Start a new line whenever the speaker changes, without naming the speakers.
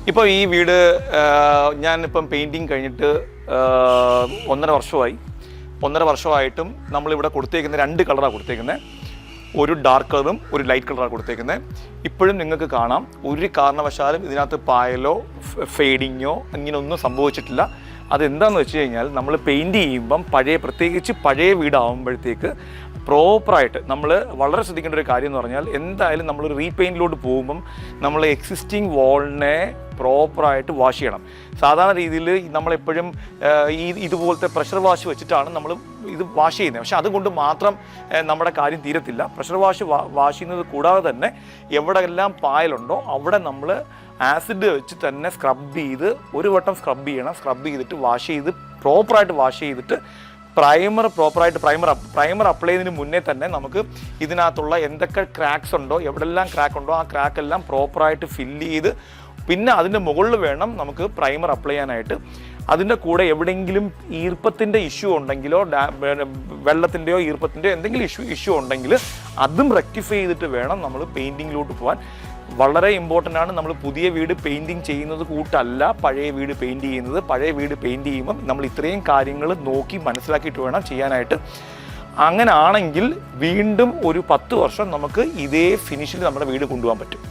ഇപ്പോൾ ഈ വീട് ഞാനിപ്പം പെയിൻറ്റിങ് കഴിഞ്ഞിട്ട് 1.5 വർഷമായി. 1.5 വർഷമായിട്ടും നമ്മളിവിടെ കൊടുത്തേക്കുന്ന 2 കളറാണ് കൊടുത്തേക്കുന്നത്. ഒരു ഡാർക്ക് കളറും ഒരു ലൈറ്റ് കളറാണ് കൊടുത്തേക്കുന്നത്. ഇപ്പോഴും നിങ്ങൾക്ക് കാണാം, ഒരു കാരണവശാലും ഇതിനകത്ത് പായലോ ഫെയ്ഡിങ്ങോ ഇങ്ങനെയൊന്നും സംഭവിച്ചിട്ടില്ല. അതെന്താണെന്ന് വെച്ച് കഴിഞ്ഞാൽ നമ്മൾ പെയിൻറ്റ് ചെയ്യുമ്പം പ്രത്യേകിച്ച് പഴയ വീടാകുമ്പോഴത്തേക്ക് പ്രോപ്പറായിട്ട് നമ്മൾ വളരെ ശ്രദ്ധിക്കേണ്ട ഒരു കാര്യം എന്ന് പറഞ്ഞാൽ, എന്തായാലും നമ്മൾ റീപെയിൻറ്റിലോട്ട് പോകുമ്പം നമ്മൾ എക്സിസ്റ്റിംഗ് വാളിനെ പ്രോപ്പറായിട്ട് വാഷ് ചെയ്യണം. സാധാരണ രീതിയിൽ നമ്മളെപ്പോഴും ഇതുപോലത്തെ പ്രഷർ വാഷ് വെച്ചിട്ടാണ് നമ്മൾ ഇത് വാഷ് ചെയ്യുന്നത്. പക്ഷെ അതുകൊണ്ട് മാത്രം നമ്മുടെ കാര്യം തീരത്തില്ല. പ്രഷർ വാഷ് ചെയ്യുന്നത് കൂടാതെ തന്നെ എവിടെയെല്ലാം പായലുണ്ടോ അവിടെ നമ്മൾ ആസിഡ് വെച്ച് തന്നെ സ്ക്രബ് ചെയ്ത് ഒരു വട്ടം സ്ക്രബ് ചെയ്യണം. സ്ക്രബ് ചെയ്തിട്ട് പ്രോപ്പറായിട്ട് വാഷ് ചെയ്തിട്ട് പ്രൈമർ അപ്ലൈ ചെയ്യുന്നതിന് മുന്നേ തന്നെ നമുക്ക് ഇതിനകത്തുള്ള എന്തൊക്കെ ക്രാക്സ് ഉണ്ടോ, എവിടെല്ലാം ക്രാക്ക് ഉണ്ടോ ആ ക്രാക്കെല്ലാം പ്രോപ്പറായിട്ട് ഫില്ല് ചെയ്ത് പിന്നെ അതിൻ്റെ മുകളിൽ വേണം നമുക്ക് പ്രൈമർ അപ്ലൈ ചെയ്യാനായിട്ട്. അതിൻ്റെ കൂടെ എവിടെയെങ്കിലും ഈർപ്പത്തിൻ്റെ ഇഷ്യൂ ഉണ്ടെങ്കിലോ വെള്ളത്തിൻ്റെയോ ഈർപ്പത്തിൻ്റെയോ എന്തെങ്കിലും ഇഷ്യൂ ഉണ്ടെങ്കിൽ അതും റെക്ടിഫൈ ചെയ്തിട്ട് വേണം നമ്മൾ പെയിൻറ്റിങ്ങിലോട്ട് പോകാൻ. വളരെ ഇമ്പോർട്ടൻ്റ് ആണ്. നമ്മൾ പുതിയ വീട് പെയിൻറ്റിങ് ചെയ്യുന്നത് കൂട്ടല്ല പഴയ വീട് പെയിൻറ്റ് ചെയ്യുന്നത്. പഴയ വീട് പെയിൻറ്റ് ചെയ്യുമ്പം നമ്മൾ ഇത്രയും കാര്യങ്ങൾ നോക്കി മനസ്സിലാക്കിയിട്ട് വേണം ചെയ്യാനായിട്ട്. അങ്ങനെ ആണെങ്കിൽ വീണ്ടും ഒരു 10 വർഷം നമുക്ക് ഇതേ ഫിനിഷിൽ നമ്മുടെ വീട് കൊണ്ടുപോകാൻ പറ്റും.